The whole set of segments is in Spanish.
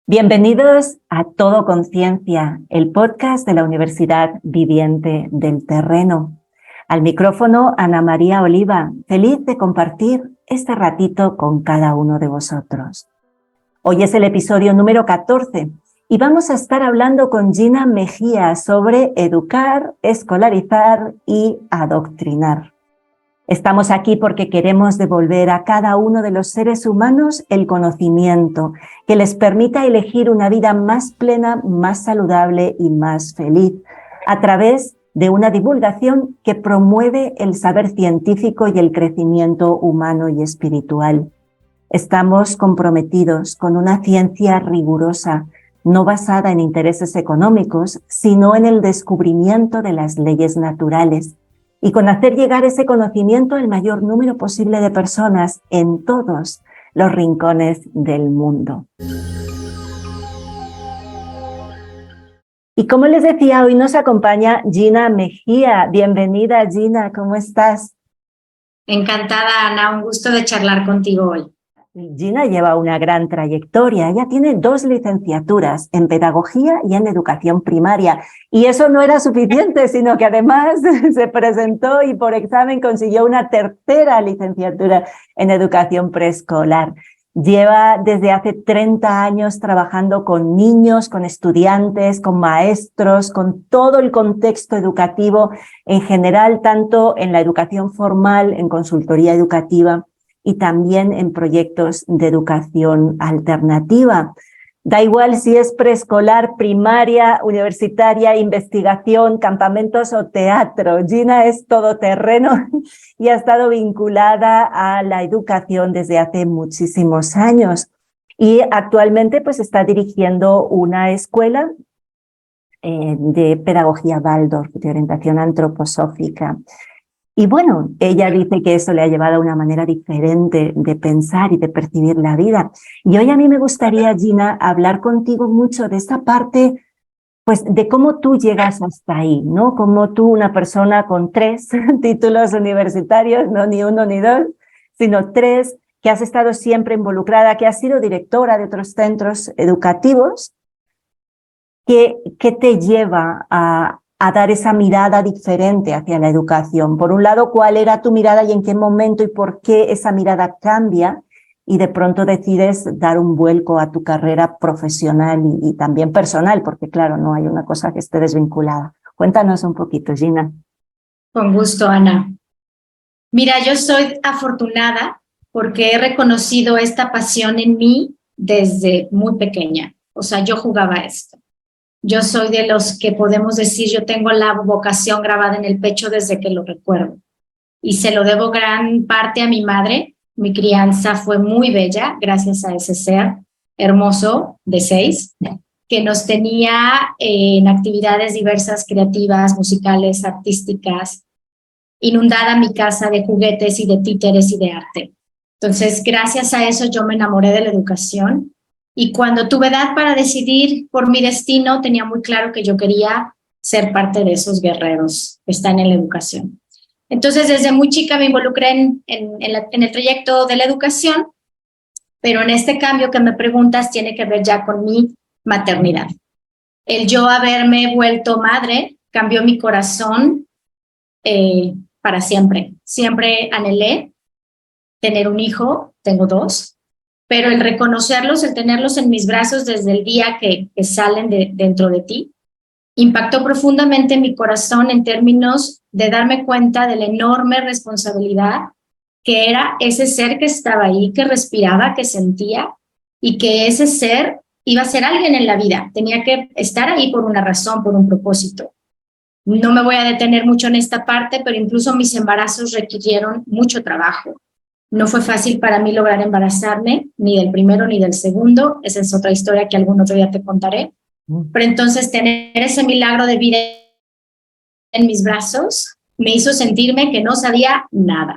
Bienvenidos a Todo Conciencia, el podcast de la Universidad Viviente del Terreno. Al micrófono, Ana María Oliva, feliz de compartir este ratito con cada uno de vosotros. Hoy es el episodio número 14 y vamos a estar hablando con Gina Mejía sobre educar, escolarizar y adoctrinar. Estamos aquí porque queremos devolver a cada uno de los seres humanos el conocimiento que les permita elegir una vida más plena, más saludable y más feliz a través de una divulgación que promueve el saber científico y el crecimiento humano y espiritual. Estamos comprometidos con una ciencia rigurosa, no basada en intereses económicos, sino en el descubrimiento de las leyes naturales, y con hacer llegar ese conocimiento al mayor número posible de personas en todos los rincones del mundo. Y como les decía, hoy nos acompaña Gina Mejía. Bienvenida, Gina, ¿cómo estás? Encantada, Ana, un gusto de charlar contigo hoy. Gina lleva una gran trayectoria. Ella tiene 2 licenciaturas en Pedagogía y en Educación Primaria. Y eso no era suficiente, sino que además se presentó y por examen consiguió una 3ª licenciatura en Educación Preescolar. Lleva desde hace 30 años trabajando con niños, con estudiantes, con maestros, con todo el contexto educativo en general, tanto en la educación formal, en consultoría educativa, y también en proyectos de educación alternativa. Da igual si es preescolar, primaria, universitaria, investigación, campamentos o teatro. Gina es todoterreno y ha estado vinculada a la educación desde hace muchísimos años. Y actualmente pues está dirigiendo una escuela de pedagogía Waldorf, de orientación antroposófica. Y bueno, ella dice que eso le ha llevado a una manera diferente de pensar y de percibir la vida. Y hoy a mí me gustaría, Gina, hablar contigo mucho de esta parte, pues de cómo tú llegas hasta ahí, ¿no? Cómo tú, una persona con 3 títulos universitarios, no ni 1 ni 2, sino 3, que has estado siempre involucrada, que has sido directora de otros centros educativos, ¿qué te lleva a dar esa mirada diferente hacia la educación? Por un lado, ¿cuál era tu mirada y en qué momento y por qué esa mirada cambia y de pronto decides dar un vuelco a tu carrera profesional y también personal? Porque claro, no hay una cosa que esté desvinculada. Cuéntanos un poquito, Gina. Con gusto, Ana. Mira, yo soy afortunada porque he reconocido esta pasión en mí desde muy pequeña. O sea, yo jugaba esto. Yo soy de los que podemos decir, yo tengo la vocación grabada en el pecho desde que lo recuerdo. Y se lo debo gran parte a mi madre. Mi crianza fue muy bella gracias a ese ser hermoso de 6, que nos tenía en actividades diversas, creativas, musicales, artísticas, inundada mi casa de juguetes y de títeres y de arte. Entonces, gracias a eso yo me enamoré de la educación. Y cuando tuve edad para decidir por mi destino, tenía muy claro que yo quería ser parte de esos guerreros que están en la educación. Entonces, desde muy chica me involucré en el trayecto de la educación, pero en este cambio que me preguntas tiene que ver ya con mi maternidad. El yo haberme vuelto madre cambió mi corazón para siempre. Siempre anhelé tener un hijo, tengo 2, pero el reconocerlos, el tenerlos en mis brazos desde el día que salen dentro de ti, impactó profundamente en mi corazón en términos de darme cuenta de la enorme responsabilidad que era ese ser que estaba ahí, que respiraba, que sentía, y que ese ser iba a ser alguien en la vida, tenía que estar ahí por una razón, por un propósito. No me voy a detener mucho en esta parte, pero incluso mis embarazos requirieron mucho trabajo. No fue fácil para mí lograr embarazarme, ni del primero ni del segundo. Esa es otra historia que algún otro día te contaré. Pero entonces tener ese milagro de vida en mis brazos me hizo sentirme que no sabía nada,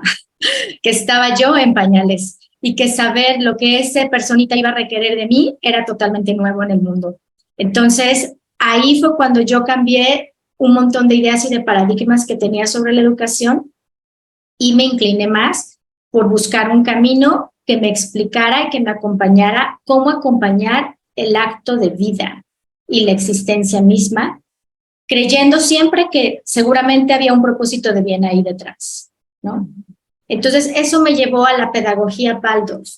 que estaba yo en pañales y que saber lo que esa personita iba a requerir de mí era totalmente nuevo en el mundo. Entonces, ahí fue cuando yo cambié un montón de ideas y de paradigmas que tenía sobre la educación y me incliné más por buscar un camino que me explicara y que me acompañara cómo acompañar el acto de vida y la existencia misma, creyendo siempre que seguramente había un propósito de bien ahí detrás, ¿no? Entonces, eso me llevó a la pedagogía Waldorf.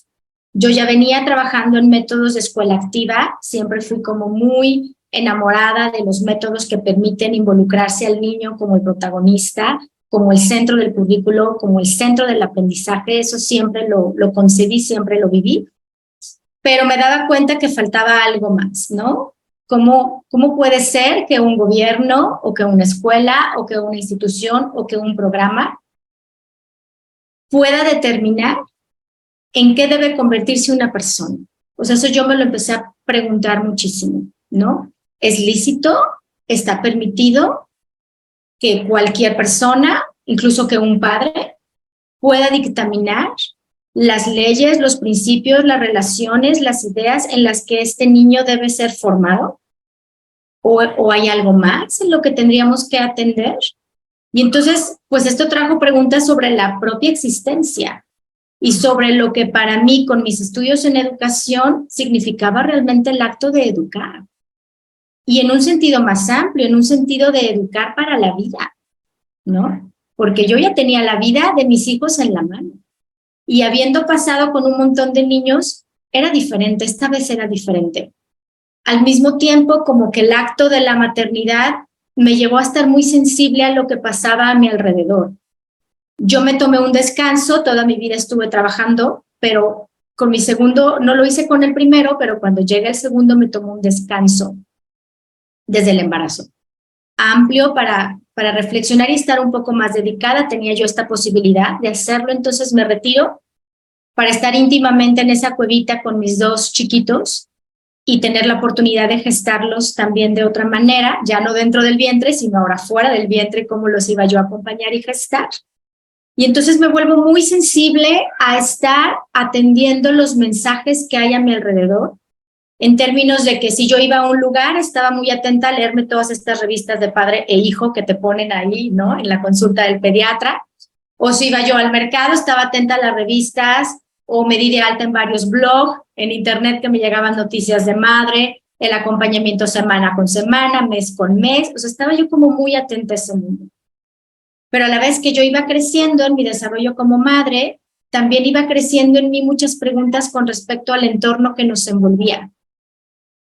Yo ya venía trabajando en métodos de escuela activa, siempre fui como muy enamorada de los métodos que permiten involucrarse al niño como el protagonista, como el centro del currículo, como el centro del aprendizaje. Eso siempre lo concebí, siempre lo viví, pero me daba cuenta que faltaba algo más, ¿no? ¿Cómo puede ser que un gobierno o que una escuela o que una institución o que un programa pueda determinar en qué debe convertirse una persona? O sea, eso yo me lo empecé a preguntar muchísimo, ¿no? ¿Es lícito? ¿Está permitido que cualquier persona, incluso que un padre, pueda dictaminar las leyes, los principios, las relaciones, las ideas en las que este niño debe ser formado? ¿O hay algo más en lo que tendríamos que atender? Y entonces, pues esto trajo preguntas sobre la propia existencia y sobre lo que para mí, con mis estudios en educación, significaba realmente el acto de educar. Y en un sentido más amplio, en un sentido de educar para la vida, ¿no? Porque yo ya tenía la vida de mis hijos en la mano. Y habiendo pasado con un montón de niños, era diferente, esta vez era diferente. Al mismo tiempo, como que el acto de la maternidad me llevó a estar muy sensible a lo que pasaba a mi alrededor. Yo me tomé un descanso, toda mi vida estuve trabajando, pero con mi segundo, no lo hice con el primero, pero cuando llega el segundo me tomé un descanso desde el embarazo, amplio para reflexionar y estar un poco más dedicada. Tenía yo esta posibilidad de hacerlo, entonces me retiro para estar íntimamente en esa cuevita con mis dos chiquitos y tener la oportunidad de gestarlos también de otra manera, ya no dentro del vientre, sino ahora fuera del vientre, cómo los iba yo a acompañar y gestar. Y entonces me vuelvo muy sensible a estar atendiendo los mensajes que hay a mi alrededor, en términos de que si yo iba a un lugar, estaba muy atenta a leerme todas estas revistas de padre e hijo que te ponen ahí, ¿no? En la consulta del pediatra. O si iba yo al mercado, estaba atenta a las revistas, o me di de alta en varios blogs, en internet, que me llegaban noticias de madre, el acompañamiento semana con semana, mes con mes. O sea, estaba yo como muy atenta a ese mundo. Pero a la vez que yo iba creciendo en mi desarrollo como madre, también iba creciendo en mí muchas preguntas con respecto al entorno que nos envolvía.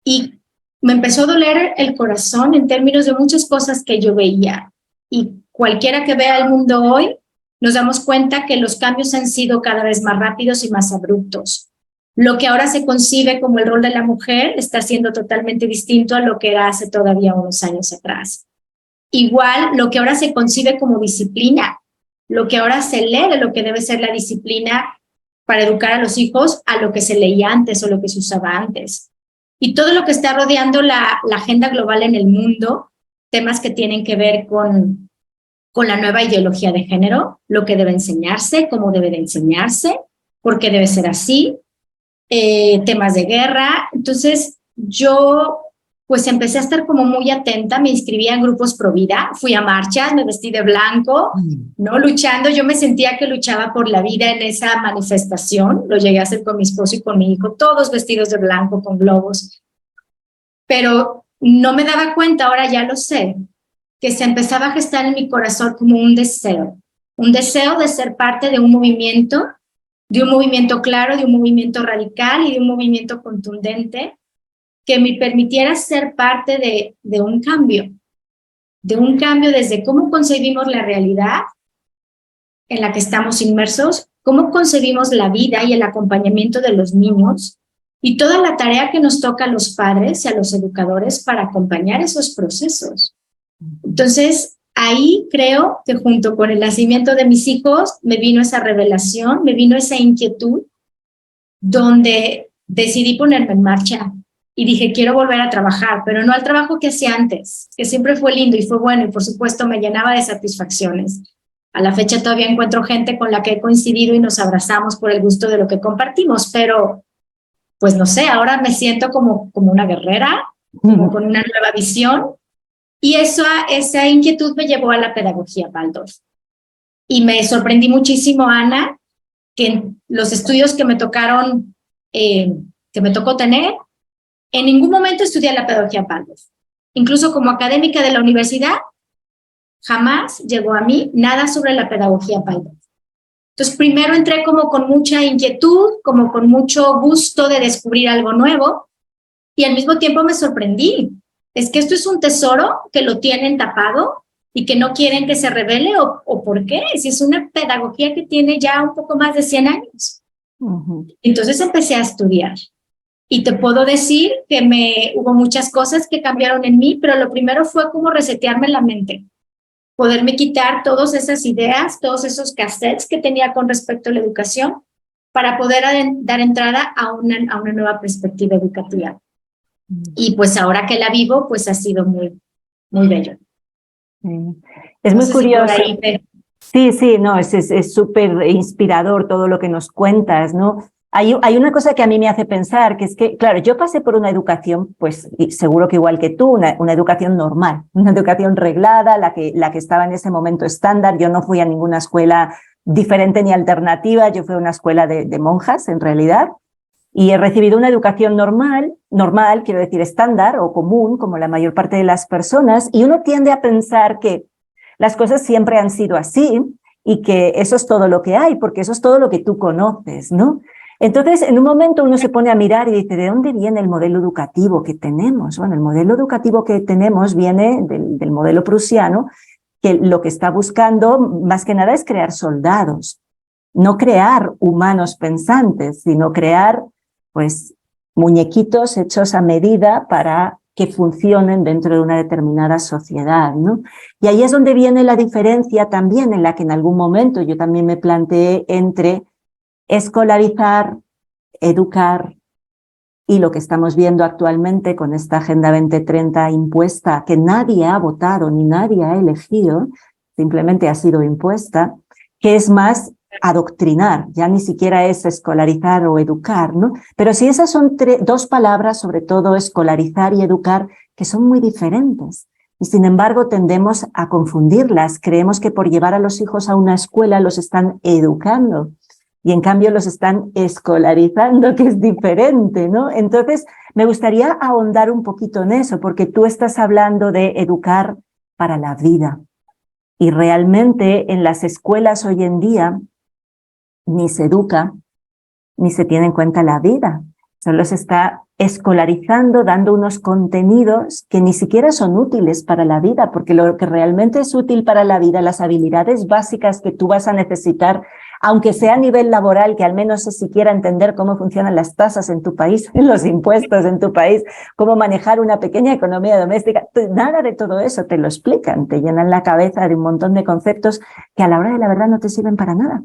Y me empezó a doler el corazón en términos de muchas cosas que yo veía. Y cualquiera que vea el mundo hoy, nos damos cuenta que los cambios han sido cada vez más rápidos y más abruptos. Lo que ahora se concibe como el rol de la mujer está siendo totalmente distinto a lo que era hace todavía unos años atrás. Igual, lo que ahora se concibe como disciplina, lo que ahora se lee de lo que debe ser la disciplina para educar a los hijos, a lo que se leía antes o lo que se usaba antes. Y todo lo que está rodeando la agenda global en el mundo, temas que tienen que ver con la nueva ideología de género, lo que debe enseñarse, cómo debe de enseñarse, por qué debe ser así, temas de guerra. Entonces, yo pues empecé a estar como muy atenta, me inscribí en grupos pro vida, fui a marchas, me vestí de blanco, ¿no? Luchando, yo me sentía que luchaba por la vida en esa manifestación, lo llegué a hacer con mi esposo y con mi hijo, todos vestidos de blanco con globos, pero no me daba cuenta, ahora ya lo sé, que se empezaba a gestar en mi corazón como un deseo de ser parte de un movimiento claro, de un movimiento radical y de un movimiento contundente que me permitiera ser parte de un cambio desde cómo concebimos la realidad en la que estamos inmersos, cómo concebimos la vida y el acompañamiento de los niños y toda la tarea que nos toca a los padres y a los educadores para acompañar esos procesos. Entonces, ahí creo que junto con el nacimiento de mis hijos me vino esa revelación, me vino esa inquietud, donde decidí ponerme en marcha y dije, quiero volver a trabajar, pero no al trabajo que hacía antes, que siempre fue lindo y fue bueno y por supuesto me llenaba de satisfacciones. A la fecha todavía encuentro gente con la que he coincidido y nos abrazamos por el gusto de lo que compartimos, pero pues no sé, ahora me siento como una guerrera como con una nueva visión. Y esa inquietud me llevó a la pedagogía Waldorf. Y me sorprendí muchísimo, Ana, que en los estudios que me tocaron, que me tocó tener, en ningún momento estudié la pedagogía Waldorf. Incluso como académica de la universidad, jamás llegó a mí nada sobre la pedagogía Waldorf. Entonces, primero entré como con mucha inquietud, como con mucho gusto de descubrir algo nuevo, y al mismo tiempo me sorprendí. Es que esto es un tesoro que lo tienen tapado y que no quieren que se revele, o ¿por qué? Si es una pedagogía que tiene ya un poco más de 100 años. Entonces empecé a estudiar. Y te puedo decir que hubo muchas cosas que cambiaron en mí, pero lo primero fue como resetearme la mente. Poderme quitar todas esas ideas, todos esos cassettes que tenía con respecto a la educación, para poder dar entrada a una nueva perspectiva educativa. Y pues ahora que la vivo, pues ha sido muy, muy bello. Es muy curioso. Sí, no, es súper inspirador todo lo que nos cuentas, ¿no? Hay una cosa que a mí me hace pensar, que es que, claro, yo pasé por una educación, pues seguro que igual que tú, una educación normal, una educación reglada, la que estaba en ese momento estándar. Yo no fui a ninguna escuela diferente ni alternativa, yo fui a una escuela de monjas, en realidad, y he recibido una educación normal, quiero decir estándar o común, como la mayor parte de las personas, y uno tiende a pensar que las cosas siempre han sido así y que eso es todo lo que hay, porque eso es todo lo que tú conoces, ¿no? Entonces, en un momento uno se pone a mirar y dice, ¿de dónde viene el modelo educativo que tenemos? Bueno, el modelo educativo que tenemos viene del modelo prusiano, que lo que está buscando más que nada es crear soldados, no crear humanos pensantes, sino crear, pues, muñequitos hechos a medida para que funcionen dentro de una determinada sociedad, ¿no? Y ahí es donde viene la diferencia también, en la que en algún momento yo también me planteé entre escolarizar, educar, y lo que estamos viendo actualmente con esta Agenda 2030 impuesta, que nadie ha votado ni nadie ha elegido, simplemente ha sido impuesta, que es más adoctrinar, ya ni siquiera es escolarizar o educar, ¿no? Pero si esas son dos palabras, sobre todo escolarizar y educar, que son muy diferentes. Y sin embargo tendemos a confundirlas. Creemos que por llevar a los hijos a una escuela los están educando y en cambio los están escolarizando, que es diferente, ¿no? Entonces me gustaría ahondar un poquito en eso, porque tú estás hablando de educar para la vida. Y realmente en las escuelas hoy en día ni se educa, ni se tiene en cuenta la vida. Solo se está escolarizando, dando unos contenidos que ni siquiera son útiles para la vida, porque lo que realmente es útil para la vida, las habilidades básicas que tú vas a necesitar, aunque sea a nivel laboral, que al menos es siquiera entender cómo funcionan las tasas en tu país, los impuestos en tu país, cómo manejar una pequeña economía doméstica, nada de todo eso te lo explican, te llenan la cabeza de un montón de conceptos que a la hora de la verdad no te sirven para nada.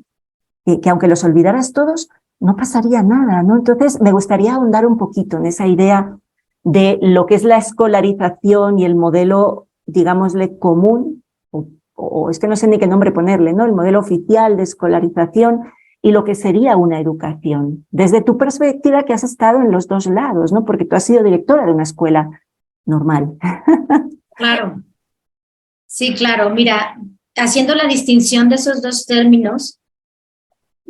Que aunque los olvidaras todos, no pasaría nada, ¿no? Entonces, me gustaría ahondar un poquito en esa idea de lo que es la escolarización y el modelo, digámosle, común, o es que no sé ni qué nombre ponerle, ¿no? El modelo oficial de escolarización y lo que sería una educación. Desde tu perspectiva, que has estado en los dos lados, ¿no? Porque tú has sido directora de una escuela normal. Claro. Sí, claro. Mira, haciendo la distinción de esos dos términos,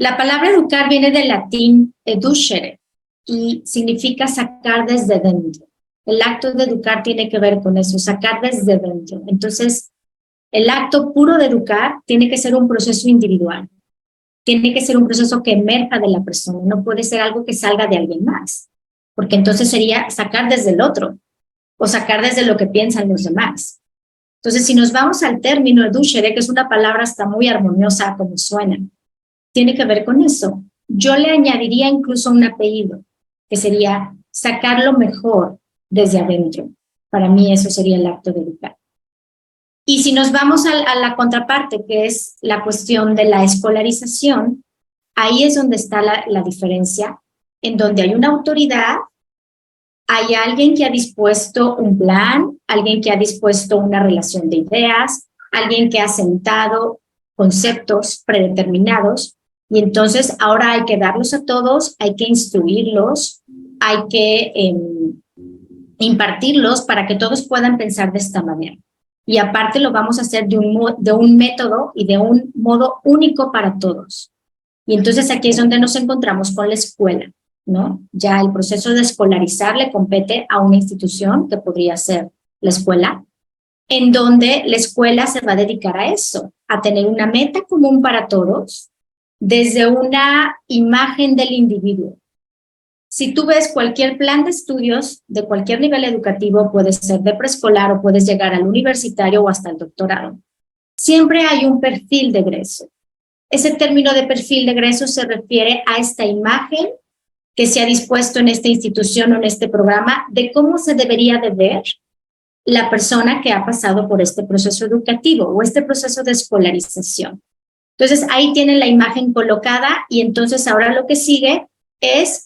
la palabra educar viene del latín educere y significa sacar desde dentro. El acto de educar tiene que ver con eso, sacar desde dentro. Entonces, el acto puro de educar tiene que ser un proceso individual. Tiene que ser un proceso que emerja de la persona. No puede ser algo que salga de alguien más, porque entonces sería sacar desde el otro o sacar desde lo que piensan los demás. Entonces, si nos vamos al término educere, que es una palabra hasta muy armoniosa como suena, tiene que ver con eso. Yo le añadiría incluso un apellido, que sería sacar lo mejor desde adentro. Para mí eso sería el acto de educar. Y si nos vamos a la contraparte, que es la cuestión de la escolarización, ahí es donde está la diferencia, en donde hay una autoridad, hay alguien que ha dispuesto un plan, alguien que ha dispuesto una relación de ideas, alguien que ha sentado conceptos predeterminados. Y entonces ahora hay que darlos a todos, hay que instruirlos, hay que impartirlos para que todos puedan pensar de esta manera. Y aparte lo vamos a hacer de un método y de un modo único para todos. Y entonces aquí es donde nos encontramos con la escuela, ¿no? Ya el proceso de escolarizar le compete a una institución, que podría ser la escuela, en donde la escuela se va a dedicar a eso, a tener una meta común para todos, desde una imagen del individuo. Si tú ves cualquier plan de estudios de cualquier nivel educativo, puede ser de preescolar o puedes llegar al universitario o hasta el doctorado, siempre hay un perfil de egreso. Ese término de perfil de egreso se refiere a esta imagen que se ha dispuesto en esta institución o en este programa de cómo se debería de ver la persona que ha pasado por este proceso educativo o este proceso de escolarización. Entonces, ahí tienen la imagen colocada y entonces ahora lo que sigue es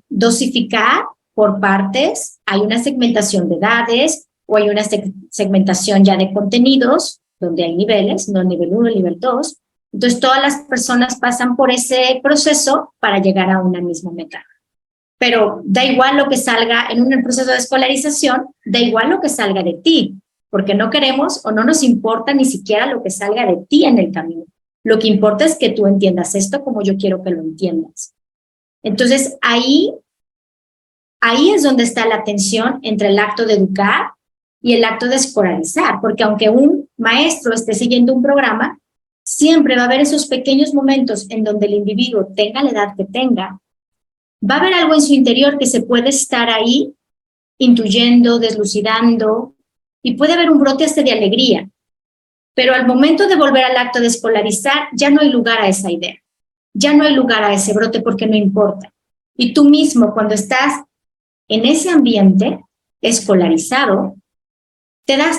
dosificar por partes. Hay una segmentación de edades o hay una segmentación ya de contenidos, donde hay niveles, no nivel 1, nivel 2. Entonces, todas las personas pasan por ese proceso para llegar a una misma meta. Pero da igual lo que salga en un proceso de escolarización, da igual lo que salga de ti, porque no queremos o no nos importa ni siquiera lo que salga de ti en el camino. Lo que importa es que tú entiendas esto como yo quiero que lo entiendas. Entonces, ahí es donde está la tensión entre el acto de educar y el acto de escolarizar, porque aunque un maestro esté siguiendo un programa, siempre va a haber esos pequeños momentos en donde el individuo tenga la edad que tenga, va a haber algo en su interior que se puede estar ahí intuyendo, deslucidando, y puede haber un brote hasta de alegría. Pero al momento de volver al acto de escolarizar, ya no hay lugar a esa idea, ya no hay lugar a ese brote porque no importa. Y tú mismo, cuando estás en ese ambiente escolarizado, te da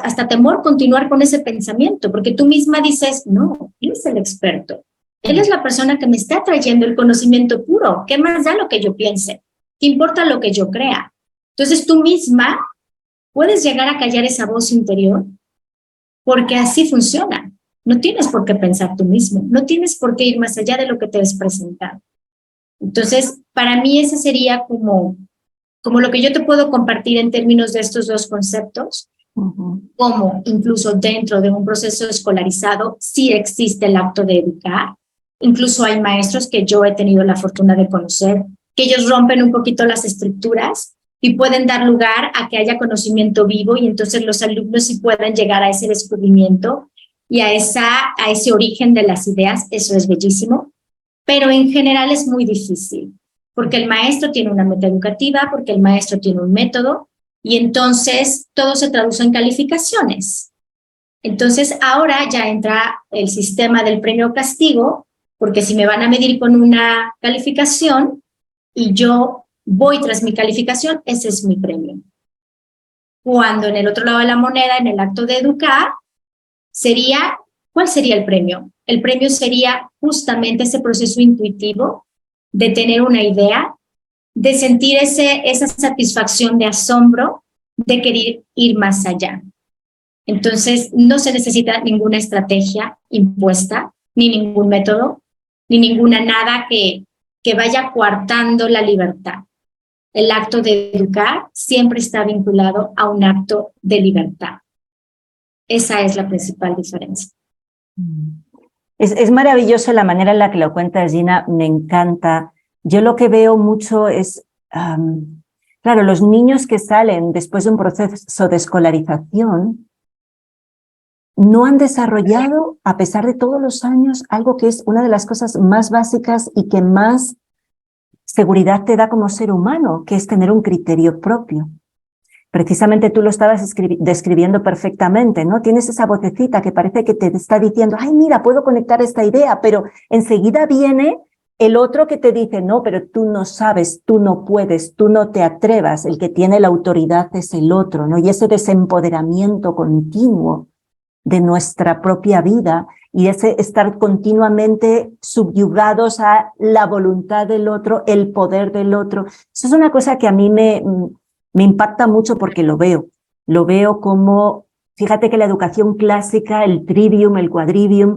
hasta temor continuar con ese pensamiento, porque tú misma dices, no, él es el experto. Él es la persona que me está trayendo el conocimiento puro. ¿Qué más da lo que yo piense? ¿Qué importa lo que yo crea? Entonces tú misma puedes llegar a callar esa voz interior porque así funciona. No tienes por qué pensar tú mismo. No tienes por qué ir más allá de lo que te ves presentado. Entonces, para mí ese sería como lo que yo te puedo compartir en términos de estos dos conceptos, como incluso dentro de un proceso escolarizado sí existe el acto de educar. Incluso hay maestros que yo he tenido la fortuna de conocer, que ellos rompen un poquito las estructuras y pueden dar lugar a que haya conocimiento vivo y entonces los alumnos sí puedan llegar a ese descubrimiento y a ese origen de las ideas. Eso es bellísimo, pero en general es muy difícil, porque el maestro tiene una meta educativa, porque el maestro tiene un método, y entonces todo se traduce en calificaciones. Entonces ahora ya entra el sistema del premio castigo, porque si me van a medir con una calificación y yo voy tras mi calificación, ese es mi premio. Cuando en el otro lado de la moneda, en el acto de educar, ¿cuál sería el premio? El premio sería justamente ese proceso intuitivo de tener una idea, de sentir esa satisfacción de asombro, de querer ir más allá. Entonces, no se necesita ninguna estrategia impuesta, ni ningún método, ni ninguna nada que vaya coartando la libertad. El acto de educar siempre está vinculado a un acto de libertad. Esa es la principal diferencia. Es maravilloso la manera en la que lo cuentas, Gina, me encanta. Yo lo que veo mucho es, claro, los niños que salen después de un proceso de escolarización no han desarrollado, a pesar de todos los años, algo que es una de las cosas más básicas y que más seguridad te da como ser humano, que es tener un criterio propio. Precisamente tú lo estabas describiendo perfectamente, ¿no? Tienes esa vocecita que parece que te está diciendo, ay, mira, puedo conectar esta idea, pero enseguida viene el otro que te dice, no, pero tú no sabes, tú no puedes, tú no te atrevas, el que tiene la autoridad es el otro, ¿no? Y ese desempoderamiento continuo de nuestra propia vida y ese estar continuamente subyugados a la voluntad del otro, el poder del otro. Eso es una cosa que a mí me impacta mucho porque lo veo como, fíjate que la educación clásica, el trivium, el quadrivium,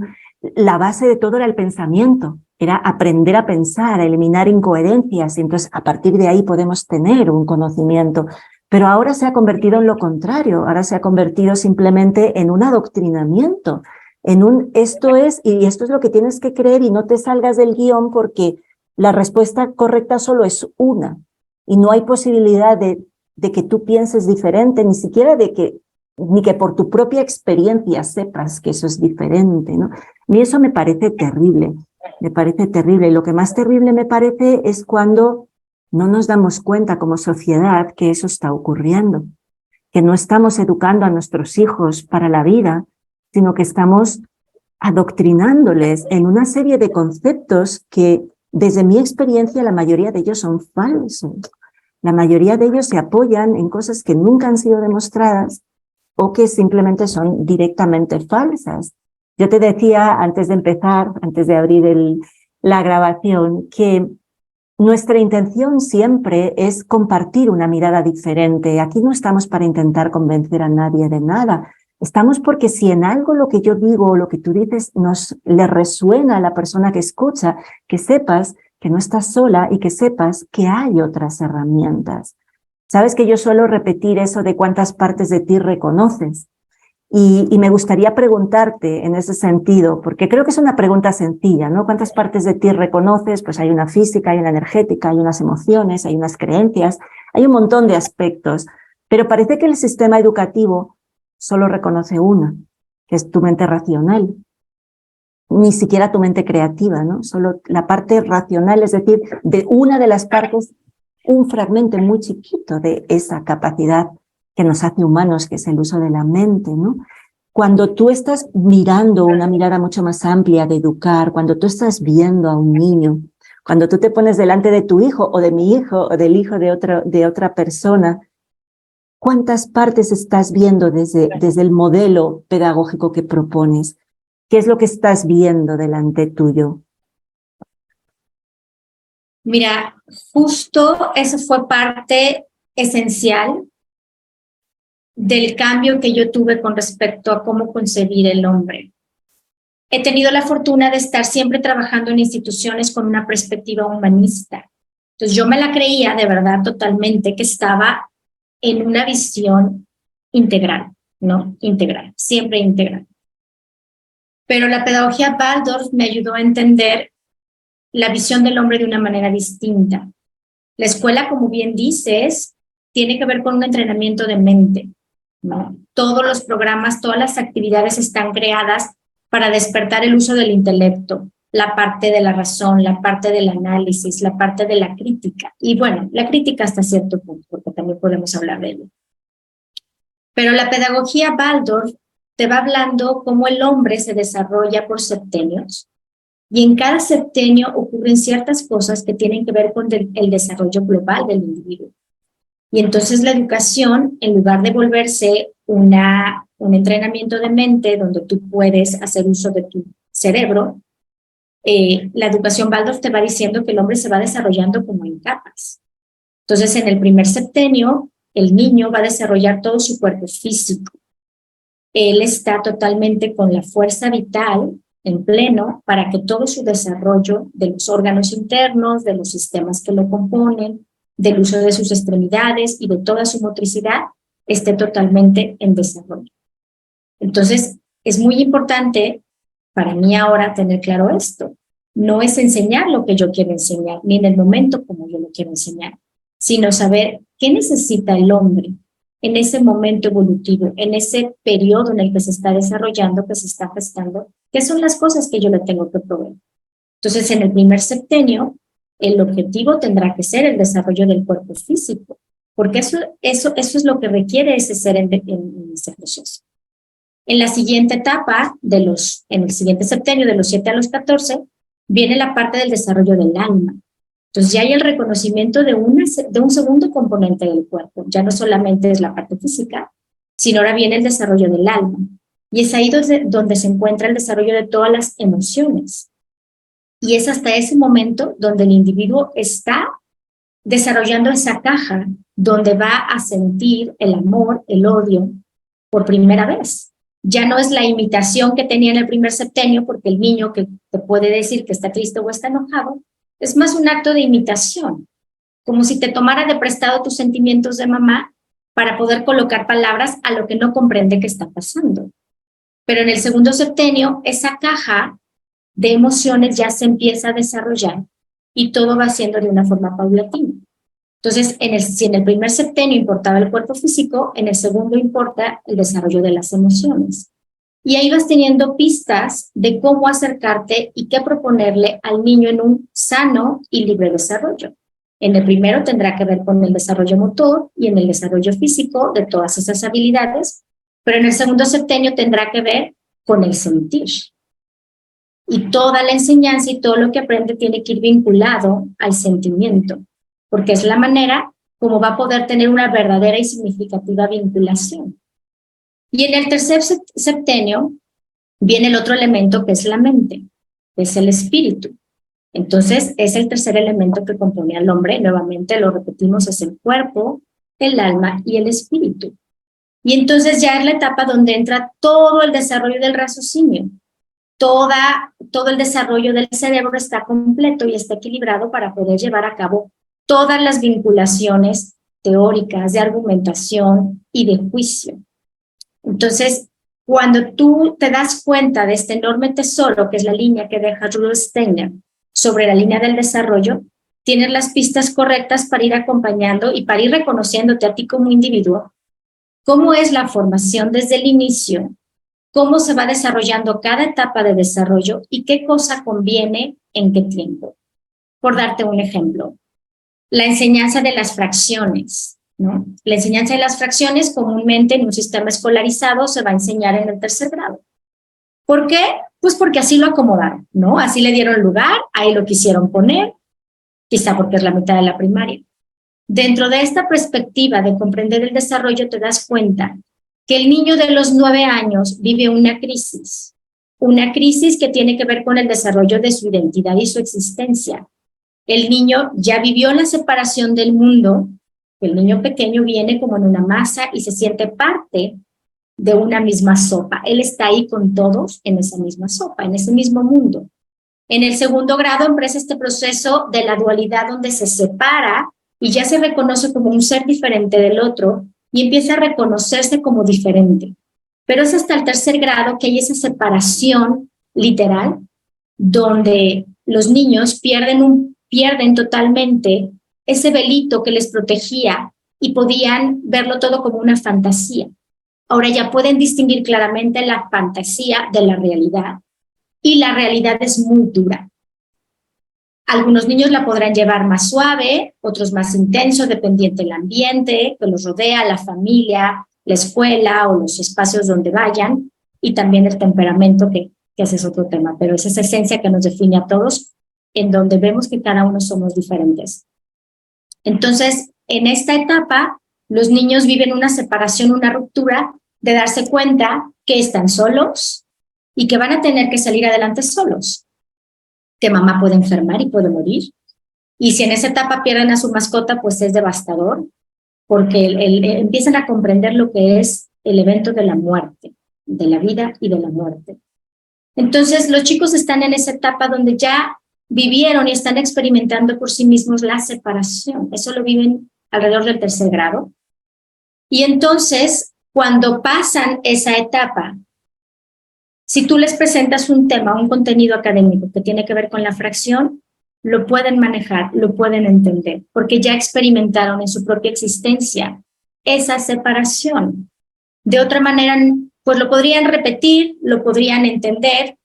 la base de todo era el pensamiento era aprender a pensar, a eliminar incoherencias, y entonces a partir de ahí podemos tener un conocimiento. Pero ahora se ha convertido en lo contrario, ahora se ha convertido simplemente en un adoctrinamiento, en un esto es, y esto es lo que tienes que creer y no te salgas del guión porque la respuesta correcta solo es una, y no hay posibilidad de que tú pienses diferente, ni siquiera ni que por tu propia experiencia sepas que eso es diferente, ¿no? Y eso me parece terrible. Me parece terrible. Y lo que más terrible me parece es cuando no nos damos cuenta como sociedad que eso está ocurriendo, que no estamos educando a nuestros hijos para la vida, sino que estamos adoctrinándoles en una serie de conceptos que, desde mi experiencia, la mayoría de ellos son falsos. La mayoría de ellos se apoyan en cosas que nunca han sido demostradas o que simplemente son directamente falsas. Yo te decía antes de empezar, antes de abrir la grabación, que nuestra intención siempre es compartir una mirada diferente. Aquí no estamos para intentar convencer a nadie de nada. Estamos porque si en algo lo que yo digo o lo que tú dices le resuena a la persona que escucha, que sepas que no estás sola y que sepas que hay otras herramientas. Sabes que yo suelo repetir eso de cuántas partes de ti reconoces. Y me gustaría preguntarte en ese sentido, porque creo que es una pregunta sencilla, ¿no? ¿Cuántas partes de ti reconoces? Pues hay una física, hay una energética, hay unas emociones, hay unas creencias, hay un montón de aspectos, pero parece que el sistema educativo solo reconoce una, que es tu mente racional, ni siquiera tu mente creativa, ¿no? Solo la parte racional, es decir, de una de las partes, un fragmento muy chiquito de esa capacidad que nos hace humanos, que es el uso de la mente, ¿no? Cuando tú estás mirando una mirada mucho más amplia de educar, cuando tú estás viendo a un niño, cuando tú te pones delante de tu hijo o de mi hijo o del hijo de otra persona, ¿cuántas partes estás viendo desde el modelo pedagógico que propones? ¿Qué es lo que estás viendo delante tuyo? Mira, justo eso fue parte esencial del cambio que yo tuve con respecto a cómo concebir el hombre. He tenido la fortuna de estar siempre trabajando en instituciones con una perspectiva humanista. Entonces yo me la creía de verdad totalmente que estaba en una visión integral, ¿no? Integral, siempre integral. Pero la pedagogía Waldorf me ayudó a entender la visión del hombre de una manera distinta. La escuela, como bien dices, tiene que ver con un entrenamiento de mente, ¿no? Todos los programas, todas las actividades están creadas para despertar el uso del intelecto, la parte de la razón, la parte del análisis, la parte de la crítica. Y bueno, la crítica hasta cierto punto, porque también podemos hablar de ello. Pero la pedagogía Waldorf te va hablando cómo el hombre se desarrolla por septenios, y en cada septenio ocurren ciertas cosas que tienen que ver con el desarrollo global del individuo. Y entonces la educación, en lugar de volverse un entrenamiento de mente donde tú puedes hacer uso de tu cerebro, la educación Waldorf te va diciendo que el hombre se va desarrollando como en capas. Entonces, en el primer septenio, el niño va a desarrollar todo su cuerpo físico. Él está totalmente con la fuerza vital en pleno para que todo su desarrollo de los órganos internos, de los sistemas que lo componen, del uso de sus extremidades y de toda su motricidad esté totalmente en desarrollo. Entonces, es muy importante para mí ahora tener claro esto. No es enseñar lo que yo quiero enseñar, ni en el momento como yo lo quiero enseñar, sino saber qué necesita el hombre en ese momento evolutivo, en ese periodo en el que se está desarrollando, que se está gestando, qué son las cosas que yo le tengo que proveer. Entonces, en el primer septenio, el objetivo tendrá que ser el desarrollo del cuerpo físico, porque eso es lo que requiere ese ser en ese proceso. En la siguiente etapa, en el siguiente septenio, de los 7 a los 14, viene la parte del desarrollo del alma. Entonces ya hay el reconocimiento de un segundo componente del cuerpo. Ya no solamente es la parte física, sino ahora viene el desarrollo del alma. Y es ahí donde se encuentra el desarrollo de todas las emociones. Y es hasta ese momento donde el individuo está desarrollando esa caja donde va a sentir el amor, el odio, por primera vez. Ya no es la imitación que tenía en el primer septenio, porque el niño que te puede decir que está triste o está enojado, es más un acto de imitación, como si te tomara de prestado tus sentimientos de mamá para poder colocar palabras a lo que no comprende que está pasando. Pero en el segundo septenio, esa caja de emociones ya se empieza a desarrollar y todo va siendo de una forma paulatina. Entonces, si en el primer septenio importaba el cuerpo físico, en el segundo importa el desarrollo de las emociones. Y ahí vas teniendo pistas de cómo acercarte y qué proponerle al niño en un sano y libre desarrollo. En el primero tendrá que ver con el desarrollo motor y en el desarrollo físico de todas esas habilidades, pero en el segundo septenio tendrá que ver con el sentir. Y toda la enseñanza y todo lo que aprende tiene que ir vinculado al sentimiento, porque es la manera como va a poder tener una verdadera y significativa vinculación. Y en el tercer septenio viene el otro elemento que es la mente, que es el espíritu. Entonces, es el tercer elemento que compone al hombre. Nuevamente lo repetimos, es el cuerpo, el alma y el espíritu. Y entonces ya es la etapa donde entra todo el desarrollo del raciocinio. Todo el desarrollo del cerebro está completo y está equilibrado para poder llevar a cabo todas las vinculaciones teóricas, de argumentación y de juicio. Entonces, cuando tú te das cuenta de este enorme tesoro, que es la línea que deja Rudolf Steiner sobre la línea del desarrollo, tienes las pistas correctas para ir acompañando y para ir reconociéndote a ti como individuo, cómo es la formación desde el inicio, cómo se va desarrollando cada etapa de desarrollo y qué cosa conviene en qué tiempo. Por darte un ejemplo, la enseñanza de las fracciones, ¿no? La enseñanza de las fracciones comúnmente en un sistema escolarizado se va a enseñar en el tercer grado. ¿Por qué? Pues porque así lo acomodaron, ¿no? Así le dieron lugar, ahí lo quisieron poner, quizá porque es la mitad de la primaria. Dentro de esta perspectiva de comprender el desarrollo te das cuenta que el niño de los 9 años vive una crisis que tiene que ver con el desarrollo de su identidad y su existencia. El niño ya vivió la separación del mundo, el niño pequeño viene como en una masa y se siente parte de una misma sopa. Él está ahí con todos en esa misma sopa, en ese mismo mundo. En el segundo grado empieza este proceso de la dualidad donde se separa y ya se reconoce como un ser diferente del otro y empieza a reconocerse como diferente. Pero es hasta el tercer grado que hay esa separación literal donde los niños pierden totalmente ese velito que les protegía y podían verlo todo como una fantasía. Ahora ya pueden distinguir claramente la fantasía de la realidad y la realidad es muy dura. Algunos niños la podrán llevar más suave, otros más intenso, dependiente del ambiente que los rodea, la familia, la escuela o los espacios donde vayan, y también el temperamento, que ese es otro tema, pero es esa esencia que nos define a todos, en donde vemos que cada uno somos diferentes. Entonces, en esta etapa, los niños viven una separación, una ruptura, de darse cuenta que están solos y que van a tener que salir adelante solos, que mamá puede enfermar y puede morir. Y si en esa etapa pierden a su mascota, pues es devastador, porque empiezan a comprender lo que es el evento de la muerte, de la vida y de la muerte. Entonces, los chicos están en esa etapa donde ya vivieron y están experimentando por sí mismos la separación. Eso lo viven alrededor del tercer grado. Y entonces, cuando pasan esa etapa, si tú les presentas un tema, un contenido académico que tiene que ver con la fracción, lo pueden manejar, lo pueden entender, porque ya experimentaron en su propia existencia esa separación. De otra manera, pues lo podrían repetir, lo podrían entender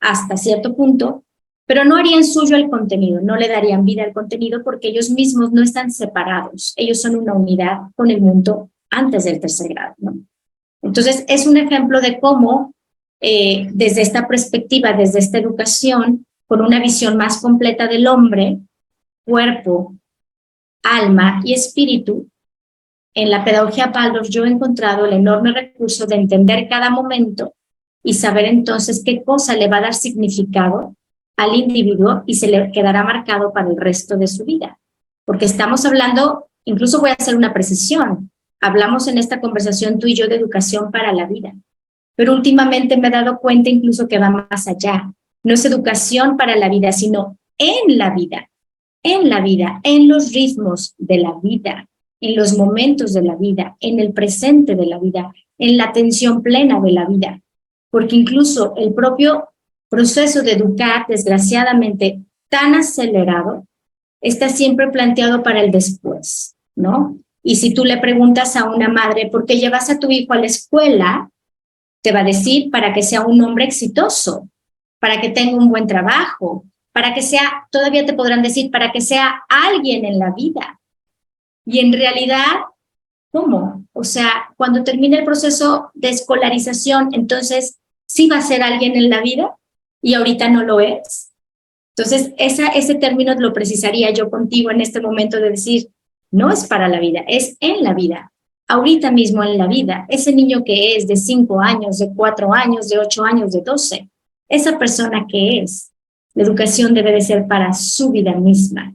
hasta cierto punto, pero no harían suyo el contenido, no le darían vida al contenido porque ellos mismos no están separados, ellos son una unidad con el mundo antes del tercer grado, ¿no? Entonces, es un ejemplo de cómo desde esta perspectiva, desde esta educación, con una visión más completa del hombre, cuerpo, alma y espíritu, en la pedagogía Waldorf yo he encontrado el enorme recurso de entender cada momento y saber entonces qué cosa le va a dar significado al individuo y se le quedará marcado para el resto de su vida. Porque estamos hablando, incluso voy a hacer una precisión, hablamos en esta conversación tú y yo de educación para la vida. pero últimamente me he dado cuenta incluso que va más allá. No es educación para la vida, sino en la vida, en los ritmos de la vida, en los momentos de la vida, en el presente de la vida, en la atención plena de la vida. Porque incluso el propio proceso de educar, desgraciadamente, tan acelerado, está siempre planteado para el después, ¿no? Y si tú le preguntas a una madre, ¿por qué llevas a tu hijo a la escuela? Te va a decir para que sea un hombre exitoso, para que tenga un buen trabajo, para que sea, todavía te podrán decir, para que sea alguien en la vida. Y en realidad, ¿cómo? O sea, cuando termine el proceso de escolarización, entonces, ¿sí va a ser alguien en la vida? Y ahorita no lo es. Entonces, ese término lo precisaría yo contigo en este momento de decir, no es para la vida, es en la vida. Ahorita mismo en la vida, ese niño que es de 5 años, de 4 años, de 8 años, de 12, esa persona que es, la educación debe de ser para su vida misma,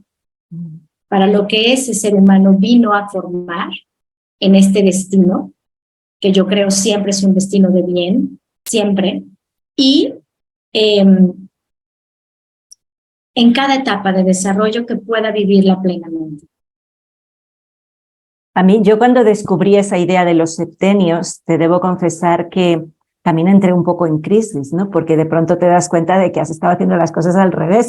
para lo que ese ser humano vino a formar en este destino, que yo creo siempre es un destino de bien, siempre, y en cada etapa de desarrollo que pueda vivirla plenamente. A mí, yo cuando descubrí esa idea de los septenios, te debo confesar que también entré un poco en crisis, ¿no? Porque de pronto te das cuenta de que has estado haciendo las cosas al revés,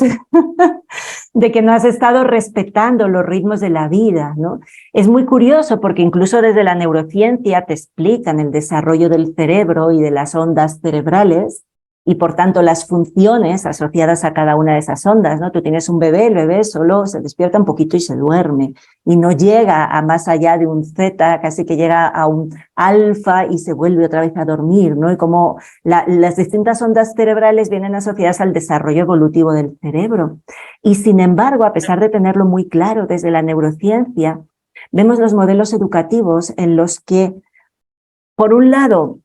de que no has estado respetando los ritmos de la vida, ¿no? Es muy curioso porque incluso desde la neurociencia te explican el desarrollo del cerebro y de las ondas cerebrales y por tanto las funciones asociadas a cada una de esas ondas, ¿no? Tú tienes un bebé, el bebé solo se despierta un poquito y se duerme y no llega a más allá de un zeta, casi que llega a un alfa y se vuelve otra vez a dormir, ¿no? Y como las distintas ondas cerebrales vienen asociadas al desarrollo evolutivo del cerebro. Y sin embargo, a pesar de tenerlo muy claro desde la neurociencia, vemos los modelos educativos en los que, por un lado,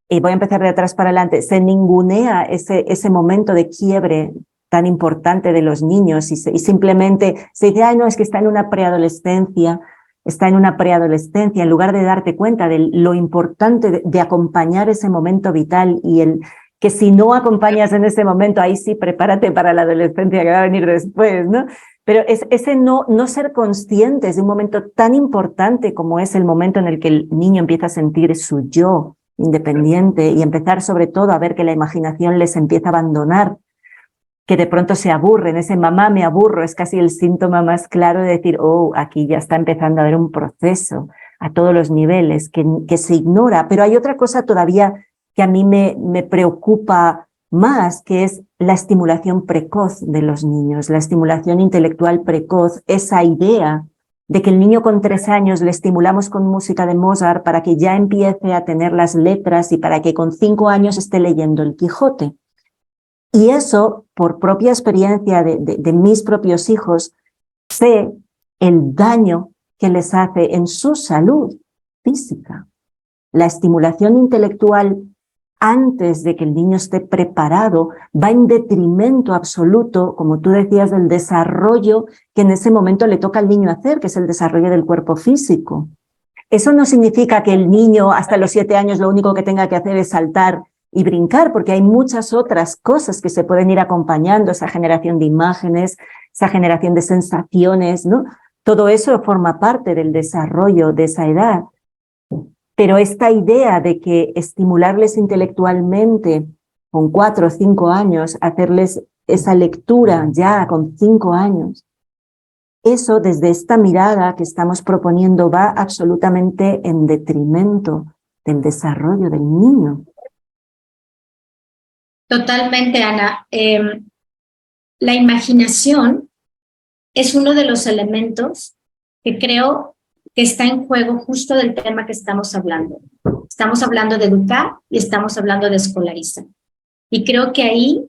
y voy a empezar de atrás para adelante, se ningunea ese momento de quiebre tan importante de los niños y simplemente se dice, ay, no, es que está en una preadolescencia, en lugar de darte cuenta de lo importante de acompañar ese momento vital y el que si no acompañas en ese momento, ahí sí, prepárate para la adolescencia que va a venir después, ¿no? Pero es ese no ser conscientes de un momento tan importante como es el momento en el que el niño empieza a sentir su yo independiente y empezar sobre todo a ver que la imaginación les empieza a abandonar, que de pronto se aburren, ese mamá me aburro, es casi el síntoma más claro de decir, oh, aquí ya está empezando a haber un proceso a todos los niveles que se ignora. Pero hay otra cosa todavía que a mí me preocupa más, que es la estimulación precoz de los niños, la estimulación intelectual precoz, esa idea de que el niño con 3 años le estimulamos con música de Mozart para que ya empiece a tener las letras y para que con 5 años esté leyendo el Quijote. Y eso, por propia experiencia de mis propios hijos, sé el daño que les hace en su salud física. La estimulación intelectual antes de que el niño esté preparado va en detrimento absoluto, como tú decías, del desarrollo que en ese momento le toca al niño hacer, que es el desarrollo del cuerpo físico. Eso no significa que el niño hasta los 7 años lo único que tenga que hacer es saltar y brincar, porque hay muchas otras cosas que se pueden ir acompañando, esa generación de imágenes, esa generación de sensaciones, ¿no? Todo eso forma parte del desarrollo de esa edad. Pero esta idea de que estimularles intelectualmente con 4 o 5 años, hacerles esa lectura ya con 5 años, eso desde esta mirada que estamos proponiendo va absolutamente en detrimento del desarrollo del niño. Totalmente, Ana. La imaginación es uno de los elementos que creo que está en juego justo del tema que estamos hablando. Estamos hablando de educar y estamos hablando de escolarizar. Y creo que ahí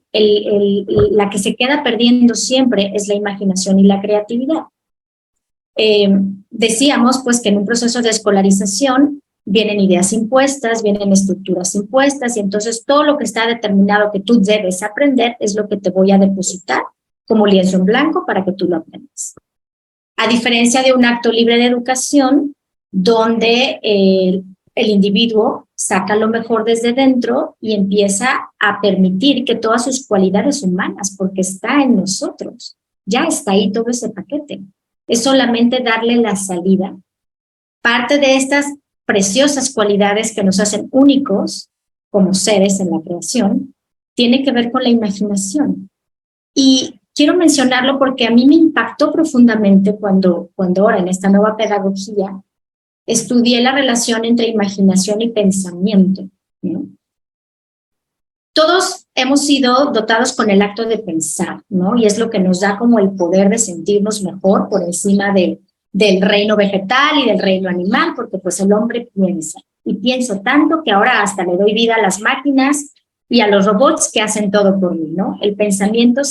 la que se queda perdiendo siempre es la imaginación y la creatividad. Decíamos pues que en un proceso de escolarización vienen ideas impuestas, vienen estructuras impuestas y entonces todo lo que está determinado que tú debes aprender es lo que te voy a depositar como lienzo en blanco para que tú lo aprendas. A diferencia de un acto libre de educación, donde el individuo saca lo mejor desde dentro y empieza a permitir que todas sus cualidades humanas, porque está en nosotros, ya está ahí todo ese paquete. Es solamente darle la salida. Parte de estas preciosas cualidades que nos hacen únicos como seres en la creación tiene que ver con la imaginación. Y quiero mencionarlo porque a mí me impactó profundamente cuando ahora en esta nueva pedagogía estudié la relación entre imaginación y pensamiento, ¿no? Todos hemos sido dotados con el acto de pensar, ¿no? Y es lo que nos da como el poder de sentirnos mejor por encima del reino vegetal y del reino animal, porque pues el hombre piensa. Y pienso tanto que ahora hasta le doy vida a las máquinas y a los robots que hacen todo por mí, ¿no? El pensamiento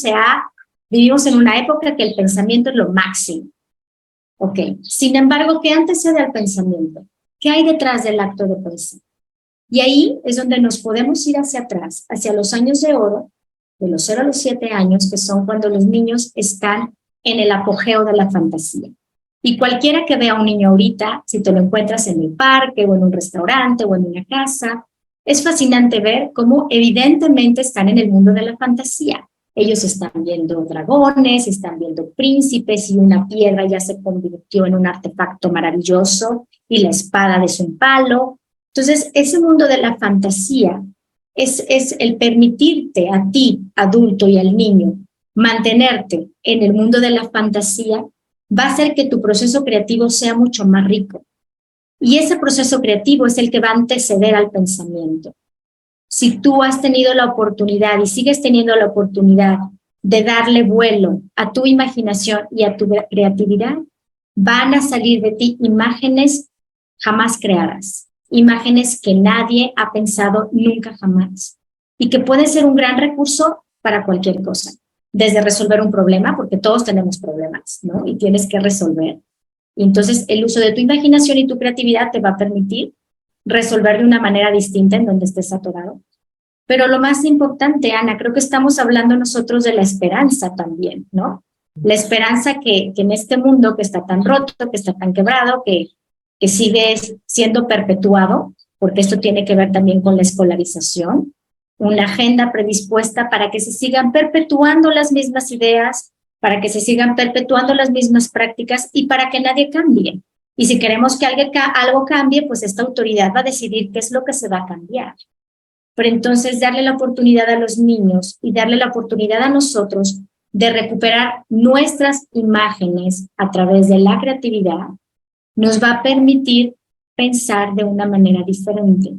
vivimos en una época que el pensamiento es lo máximo. Ok, sin embargo, ¿qué antecede al pensamiento? ¿Qué hay detrás del acto de pensar? Y ahí es donde nos podemos ir hacia atrás, hacia los años de oro, de los 0 a los 7 años, que son cuando los niños están en el apogeo de la fantasía. Y cualquiera que vea a un niño ahorita, si te lo encuentras en el parque o en un restaurante o en una casa, es fascinante ver cómo evidentemente están en el mundo de la fantasía. Ellos están viendo dragones, están viendo príncipes y una piedra ya se convirtió en un artefacto maravilloso y la espada de su palo. Entonces, ese mundo de la fantasía es el permitirte a ti, adulto y al niño, mantenerte en el mundo de la fantasía, va a hacer que tu proceso creativo sea mucho más rico. Y ese proceso creativo es el que va a anteceder al pensamiento. Si tú has tenido la oportunidad y sigues teniendo la oportunidad de darle vuelo a tu imaginación y a tu creatividad, van a salir de ti imágenes jamás creadas, imágenes que nadie ha pensado nunca jamás y que pueden ser un gran recurso para cualquier cosa, desde resolver un problema, porque todos tenemos problemas, ¿no? Y tienes que resolver. Y entonces el uso de tu imaginación y tu creatividad te va a permitir resolver de una manera distinta en donde estés atorado. Pero lo más importante, Ana, creo que estamos hablando nosotros de la esperanza también, ¿no? La esperanza que en este mundo que está tan roto, que está tan quebrado, que sigue siendo perpetuado, porque esto tiene que ver también con la escolarización, una agenda predispuesta para que se sigan perpetuando las mismas ideas, para que se sigan perpetuando las mismas prácticas y para que nadie cambie. Y si queremos que algo cambie, pues esta autoridad va a decidir qué es lo que se va a cambiar. Pero entonces darle la oportunidad a los niños y darle la oportunidad a nosotros de recuperar nuestras imágenes a través de la creatividad nos va a permitir pensar de una manera diferente.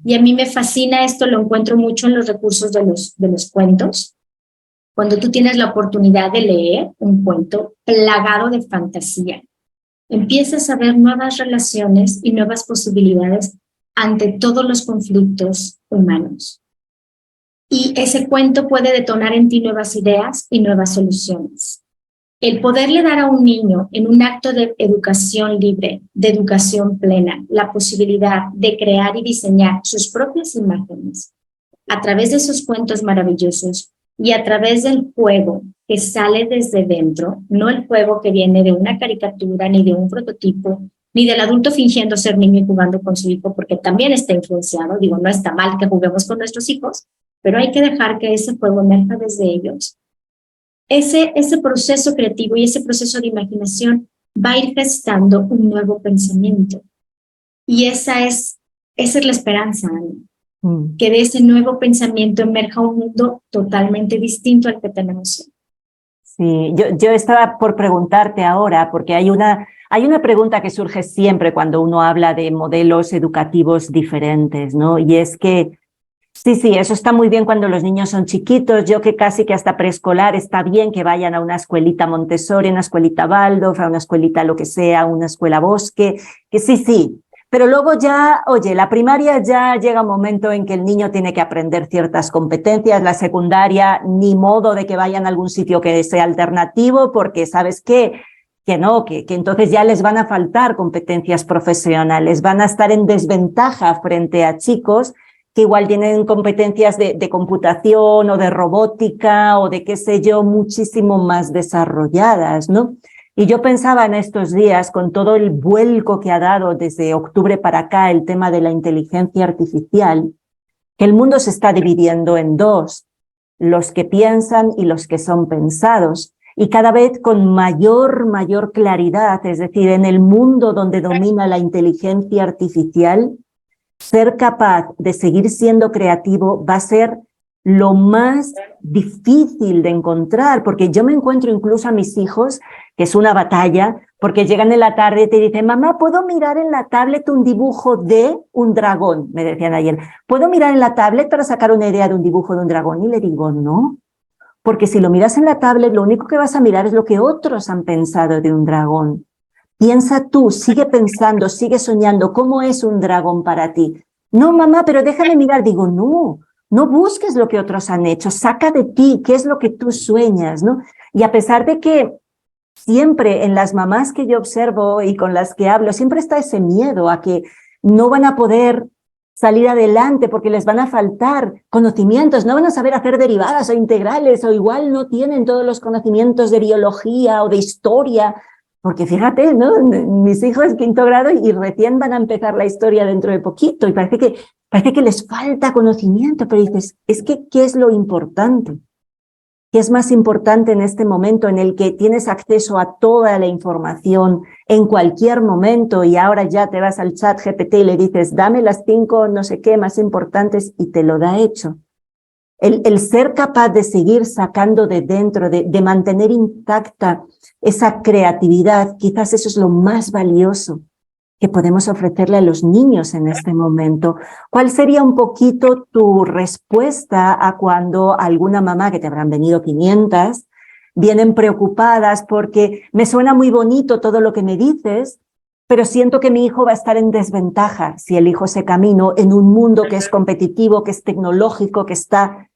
Y a mí me fascina esto, lo encuentro mucho en los recursos de los cuentos. Cuando tú tienes la oportunidad de leer un cuento plagado de fantasía, empiezas a ver nuevas relaciones y nuevas posibilidades ante todos los conflictos humanos. Y ese cuento puede detonar en ti nuevas ideas y nuevas soluciones. El poderle dar a un niño en un acto de educación libre, de educación plena, la posibilidad de crear y diseñar sus propias imágenes a través de esos cuentos maravillosos y a través del juego que sale desde dentro, no el juego que viene de una caricatura ni de un prototipo, ni del adulto fingiendo ser niño y jugando con su hijo, porque también está influenciado. Digo, no está mal que juguemos con nuestros hijos, pero hay que dejar que ese juego emerja desde ellos. Ese proceso creativo y ese proceso de imaginación va a ir gestando un nuevo pensamiento. Y esa es la esperanza, Ana. Que de ese nuevo pensamiento emerja un mundo totalmente distinto al que tenemos hoy. Sí, yo estaba por preguntarte ahora, porque hay una pregunta que surge siempre cuando uno habla de modelos educativos diferentes, ¿no? Y es que sí, eso está muy bien cuando los niños son chiquitos. Yo que casi que hasta preescolar está bien que vayan a una escuelita Montessori, una escuelita Waldorf, a una escuelita lo que sea, una escuela Bosque, que sí. Pero luego ya, oye, la primaria ya llega un momento en que el niño tiene que aprender ciertas competencias, la secundaria ni modo de que vayan a algún sitio que sea alternativo, porque ¿sabes qué? Que no, que entonces ya les van a faltar competencias profesionales, van a estar en desventaja frente a chicos que igual tienen competencias de computación o de robótica o de qué sé yo, muchísimo más desarrolladas, ¿no? Y yo pensaba en estos días, con todo el vuelco que ha dado desde octubre para acá el tema de la inteligencia artificial, que el mundo se está dividiendo en dos, los que piensan y los que son pensados, y cada vez con mayor claridad, es decir, en el mundo donde domina la inteligencia artificial, ser capaz de seguir siendo creativo va a ser lo más difícil de encontrar, porque yo me encuentro incluso a mis hijos, que es una batalla, porque llegan en la tarde y te dicen, mamá, ¿puedo mirar en la tablet un dibujo de un dragón? Me decían ayer, ¿puedo mirar en la tablet para sacar una idea de un dibujo de un dragón? Y le digo, no, porque si lo miras en la tablet, lo único que vas a mirar es lo que otros han pensado de un dragón. Piensa tú, sigue pensando, sigue soñando, ¿cómo es un dragón para ti? No, mamá, pero déjame mirar. Digo, no, no busques lo que otros han hecho, saca de ti qué es lo que tú sueñas, ¿no? Y a pesar de que siempre en las mamás que yo observo y con las que hablo, siempre está ese miedo a que no van a poder salir adelante porque les van a faltar conocimientos, no van a saber hacer derivadas o integrales, o igual no tienen todos los conocimientos de biología o de historia. Porque fíjate, ¿no? Mis hijos es 5º grado y recién van a empezar la historia dentro de poquito y parece que les falta conocimiento, pero dices, es que, ¿qué es lo importante? ¿Qué es más importante en este momento en el que tienes acceso a toda la información en cualquier momento y ahora ya te vas al chat GPT y le dices, dame las 5 no sé qué más importantes y te lo da hecho? El ser capaz de seguir sacando de dentro, de mantener intacta esa creatividad, quizás eso es lo más valioso que podemos ofrecerle a los niños en este momento. ¿Cuál sería un poquito tu respuesta a cuando alguna mamá, que te habrán venido 500, vienen preocupadas porque me suena muy bonito todo lo que me dices, pero siento que mi hijo va a estar en desventaja si elijo ese camino en un mundo que es competitivo, que es tecnológico, que está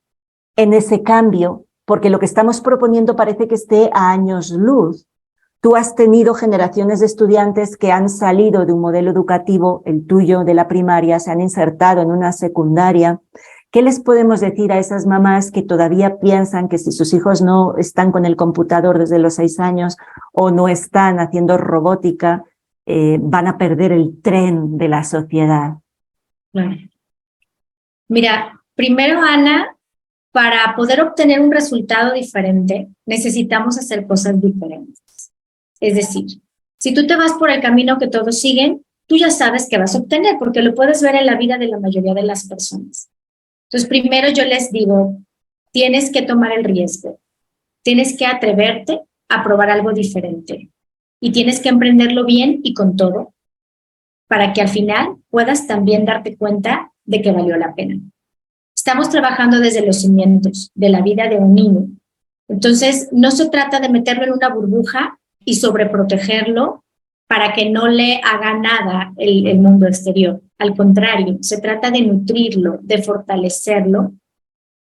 en ese cambio, porque lo que estamos proponiendo parece que esté a años luz? Tú has tenido generaciones de estudiantes que han salido de un modelo educativo, el tuyo de la primaria, se han insertado en una secundaria. ¿Qué les podemos decir a esas mamás que todavía piensan que si sus hijos no están con el computador desde los 6 años o no están haciendo robótica, van a perder el tren de la sociedad? Claro. Mira, primero, Ana, para poder obtener un resultado diferente, necesitamos hacer cosas diferentes. Es decir, si tú te vas por el camino que todos siguen, tú ya sabes que vas a obtener, porque lo puedes ver en la vida de la mayoría de las personas. Entonces, primero yo les digo, tienes que tomar el riesgo, tienes que atreverte a probar algo diferente y tienes que emprenderlo bien y con todo, para que al final puedas también darte cuenta de que valió la pena. Estamos trabajando desde los cimientos de la vida de un niño. Entonces, no se trata de meterlo en una burbuja y sobreprotegerlo para que no le haga nada el mundo exterior. Al contrario, se trata de nutrirlo, de fortalecerlo,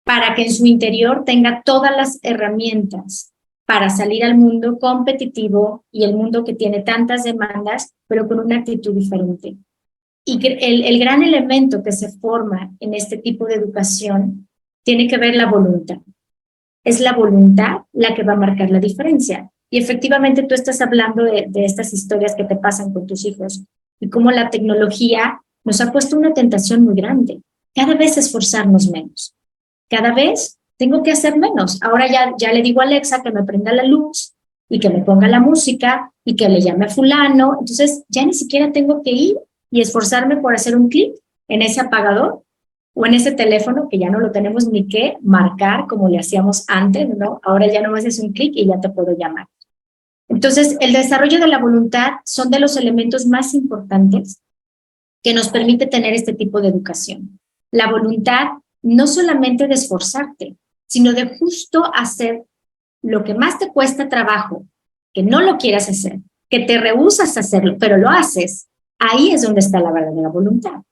para que en su interior tenga todas las herramientas para salir al mundo competitivo y el mundo que tiene tantas demandas, pero con una actitud diferente. Y el gran elemento que se forma en este tipo de educación tiene que ver la voluntad. Es la voluntad la que va a marcar la diferencia. Y efectivamente tú estás hablando de estas historias que te pasan con tus hijos y cómo la tecnología nos ha puesto una tentación muy grande. Cada vez esforzarnos menos. Cada vez tengo que hacer menos. Ahora ya le digo a Alexa que me prenda la luz y que me ponga la música y que le llame a fulano. Entonces ya ni siquiera tengo que ir y esforzarme por hacer un clic en ese apagador o en ese teléfono que ya no lo tenemos ni que marcar como le hacíamos antes, ¿no? Ahora ya no haces un clic y ya te puedo llamar. Entonces, el desarrollo de la voluntad son de los elementos más importantes que nos permite tener este tipo de educación. La voluntad no solamente de esforzarte, sino de justo hacer lo que más te cuesta trabajo, que no lo quieras hacer, que te rehusas a hacerlo, pero lo haces. Ahí es donde está la verdadera voluntad.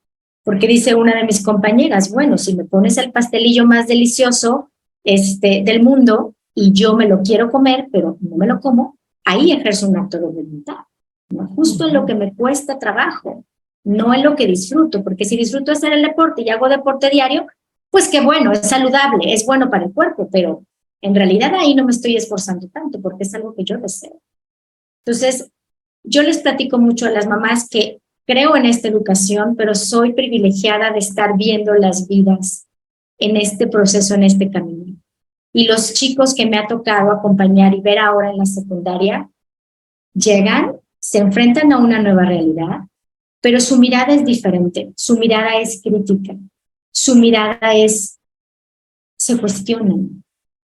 Porque dice una de mis compañeras, bueno, si me pones el pastelillo más delicioso del mundo y yo me lo quiero comer, pero no me lo como, ahí ejerzo un acto de voluntad, ¿no? Justo en lo que me cuesta trabajo, no en lo que disfruto, porque si disfruto hacer el deporte y hago deporte diario, pues qué bueno, es saludable, es bueno para el cuerpo, pero en realidad ahí no me estoy esforzando tanto porque es algo que yo deseo. Entonces, yo les platico mucho a las mamás que creo en esta educación, pero soy privilegiada de estar viendo las vidas en este proceso, en este camino. Y los chicos que me ha tocado acompañar y ver ahora en la secundaria, llegan, se enfrentan a una nueva realidad, pero su mirada es diferente, su mirada es crítica, su mirada es, se cuestionan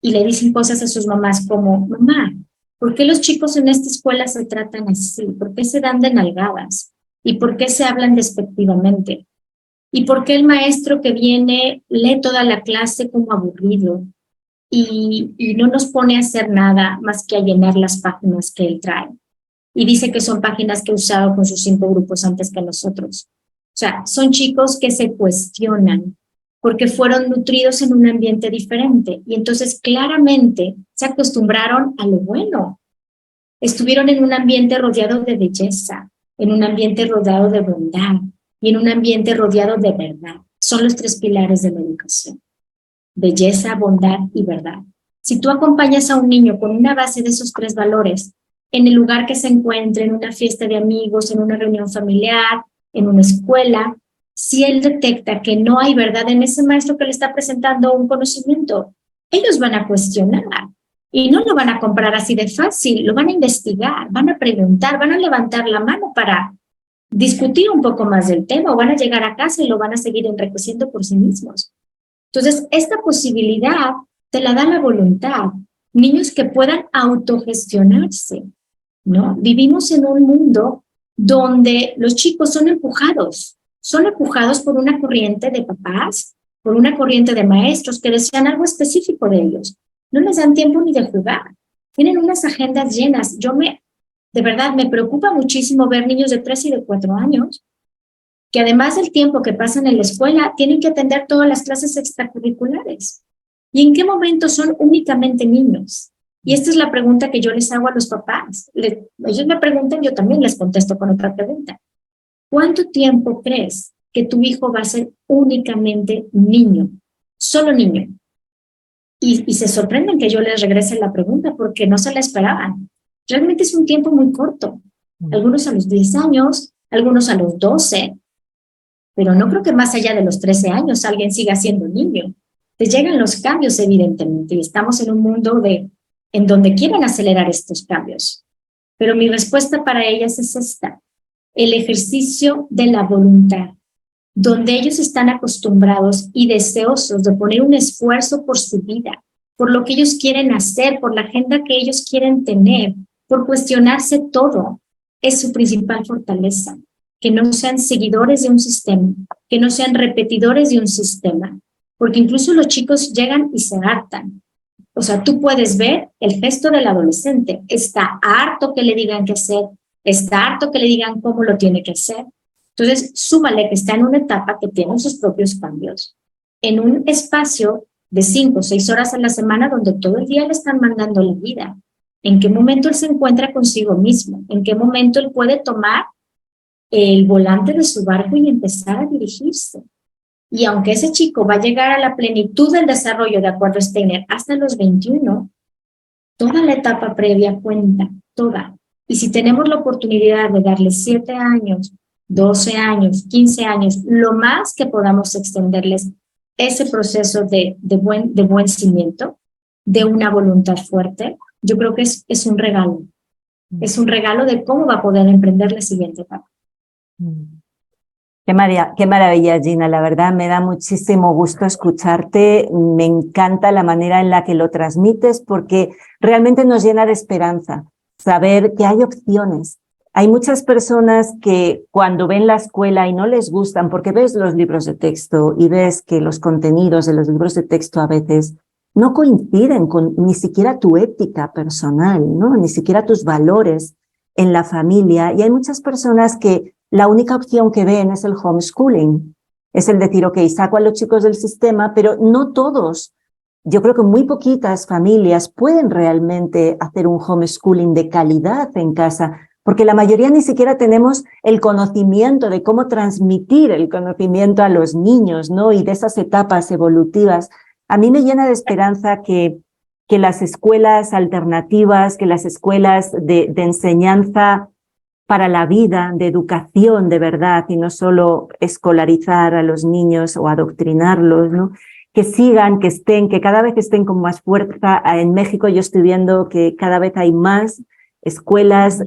y le dicen cosas a sus mamás como, mamá, ¿por qué los chicos en esta escuela se tratan así? ¿Por qué se dan de nalgadas? ¿Y por qué se hablan despectivamente? ¿Y por qué el maestro que viene lee toda la clase como aburrido y no nos pone a hacer nada más que a llenar las páginas que él trae? Y dice que son páginas que ha usado con sus 5 grupos antes que nosotros. O sea, son chicos que se cuestionan porque fueron nutridos en un ambiente diferente y entonces claramente se acostumbraron a lo bueno. Estuvieron en un ambiente rodeado de belleza, en un ambiente rodeado de bondad y en un ambiente rodeado de verdad. Son los 3 pilares de la educación: belleza, bondad y verdad. Si tú acompañas a un niño con una base de esos 3 valores, en el lugar que se encuentre, en una fiesta de amigos, en una reunión familiar, en una escuela, si él detecta que no hay verdad en ese maestro que le está presentando un conocimiento, ellos van a cuestionar y no lo van a comprar así de fácil, lo van a investigar, van a preguntar, van a levantar la mano para discutir un poco más del tema o van a llegar a casa y lo van a seguir enriqueciendo por sí mismos. Entonces, esta posibilidad te la da la voluntad. Niños que puedan autogestionarse, ¿no? Vivimos en un mundo donde los chicos son empujados por una corriente de papás, por una corriente de maestros que desean algo específico de ellos. No les dan tiempo ni de jugar. Tienen unas agendas llenas. De verdad, me preocupa muchísimo ver niños de 3 y de 4 años que además del tiempo que pasan en la escuela, tienen que atender todas las clases extracurriculares. ¿Y en qué momento son únicamente niños? Y esta es la pregunta que yo les hago a los papás. Ellos me preguntan, yo también les contesto con otra pregunta. ¿Cuánto tiempo crees que tu hijo va a ser únicamente niño? Solo niño. Y se sorprenden que yo les regrese la pregunta porque no se la esperaban. Realmente es un tiempo muy corto. Algunos a los 10 años, algunos a los 12, pero no creo que más allá de los 13 años alguien siga siendo niño. Te llegan los cambios, evidentemente, y estamos en un mundo en donde quieren acelerar estos cambios. Pero mi respuesta para ellas es esta: el ejercicio de la voluntad, donde ellos están acostumbrados y deseosos de poner un esfuerzo por su vida, por lo que ellos quieren hacer, por la agenda que ellos quieren tener, por cuestionarse todo, es su principal fortaleza. Que no sean seguidores de un sistema, que no sean repetidores de un sistema, porque incluso los chicos llegan y se hartan. O sea, tú puedes ver el gesto del adolescente, está harto que le digan qué hacer, está harto que le digan cómo lo tiene que hacer. Entonces, súmale que está en una etapa que tiene sus propios cambios, en un espacio de 5 o 6 horas a la semana donde todo el día le están mandando la vida. ¿En qué momento él se encuentra consigo mismo? ¿En qué momento él puede tomar el volante de su barco y empezar a dirigirse? Y aunque ese chico va a llegar a la plenitud del desarrollo de acuerdo a Steiner hasta los 21, toda la etapa previa cuenta, toda. Y si tenemos la oportunidad de darle 7 años, 12 años, 15 años, lo más que podamos extenderles ese proceso de buen cimiento, de una voluntad fuerte, yo creo que es un regalo. Es un regalo de cómo va a poder emprender la siguiente etapa. Qué maravilla, Gina. La verdad me da muchísimo gusto escucharte. Me encanta la manera en la que lo transmites porque realmente nos llena de esperanza saber que hay opciones. Hay muchas personas que cuando ven la escuela y no les gustan, porque ves los libros de texto y ves que los contenidos de los libros de texto a veces no coinciden con ni siquiera tu ética personal, ¿no? Ni siquiera tus valores en la familia. Y hay muchas personas que la única opción que ven es el homeschooling. Es el decir, ok, saco a los chicos del sistema, pero no todos. Yo creo que muy poquitas familias pueden realmente hacer un homeschooling de calidad en casa, porque la mayoría ni siquiera tenemos el conocimiento de cómo transmitir el conocimiento a los niños, ¿no? Y de esas etapas evolutivas. A mí me llena de esperanza que que las escuelas alternativas, que las escuelas de enseñanza para la vida, de educación de verdad, y no solo escolarizar a los niños o adoctrinarlos, ¿no? Que sigan, que estén, que cada vez estén con más fuerza. En México yo estoy viendo que cada vez hay más escuelas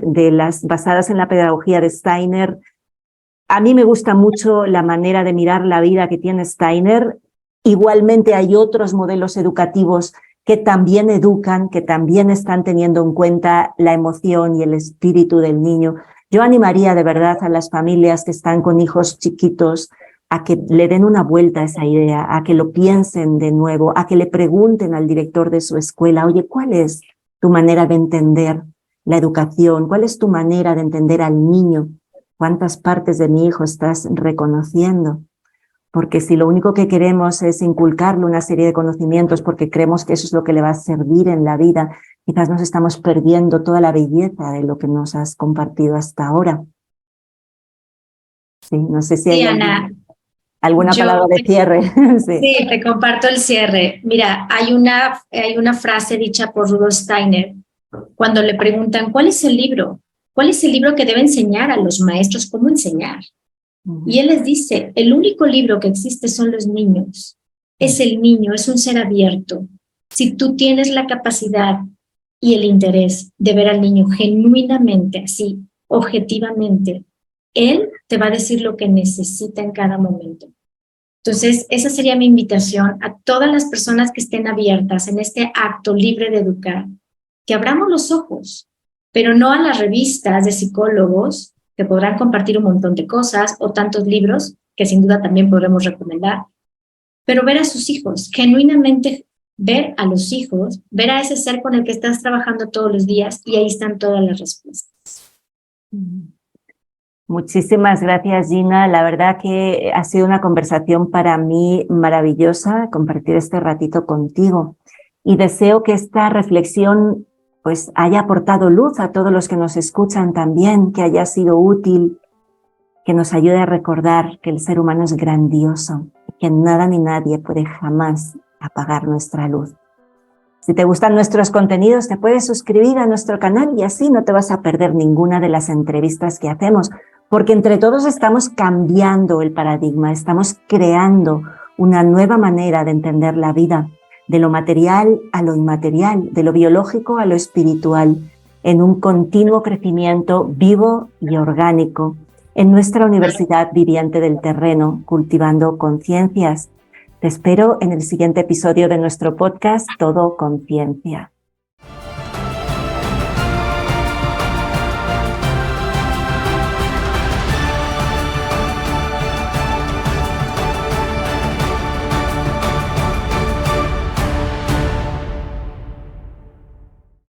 basadas en la pedagogía de Steiner. A mí me gusta mucho la manera de mirar la vida que tiene Steiner. Igualmente hay otros modelos educativos que también educan, que también están teniendo en cuenta la emoción y el espíritu del niño. Yo animaría de verdad a las familias que están con hijos chiquitos a que le den una vuelta a esa idea, a que lo piensen de nuevo, a que le pregunten al director de su escuela, oye, ¿cuál es tu manera de entender la educación? ¿Cuál es tu manera de entender al niño? ¿Cuántas partes de mi hijo estás reconociendo? Porque si lo único que queremos es inculcarle una serie de conocimientos porque creemos que eso es lo que le va a servir en la vida, quizás nos estamos perdiendo toda la belleza de lo que nos has compartido hasta ahora. Sí, no sé si Sí, hay Ana, alguna palabra de cierre. Sí, te comparto el cierre. Mira, hay una frase dicha por Rudolf Steiner cuando le preguntan, ¿cuál es el libro? ¿Cuál es el libro que debe enseñar a los maestros cómo enseñar? Y él les dice, el único libro que existe son los niños. Es el niño, es un ser abierto. Si tú tienes la capacidad y el interés de ver al niño genuinamente, así, objetivamente, él te va a decir lo que necesita en cada momento. Entonces, esa sería mi invitación a todas las personas que estén abiertas en este acto libre de educar, que abramos los ojos, pero no a las revistas de psicólogos que podrán compartir un montón de cosas o tantos libros que sin duda también podremos recomendar, pero ver a sus hijos, genuinamente ver a los hijos, ver a ese ser con el que estás trabajando todos los días y ahí están todas las respuestas. Muchísimas gracias, Gina. La verdad que ha sido una conversación para mí maravillosa compartir este ratito contigo y deseo que esta reflexión pues haya aportado luz a todos los que nos escuchan también, que haya sido útil, que nos ayude a recordar que el ser humano es grandioso y que nada ni nadie puede jamás apagar nuestra luz. Si te gustan nuestros contenidos, te puedes suscribir a nuestro canal y así no te vas a perder ninguna de las entrevistas que hacemos, porque entre todos estamos cambiando el paradigma, estamos creando una nueva manera de entender la vida, de lo material a lo inmaterial, de lo biológico a lo espiritual, en un continuo crecimiento vivo y orgánico, en nuestra Universidad Viviente del Terreno, cultivando conciencias. Te espero en el siguiente episodio de nuestro podcast Todo Conciencia.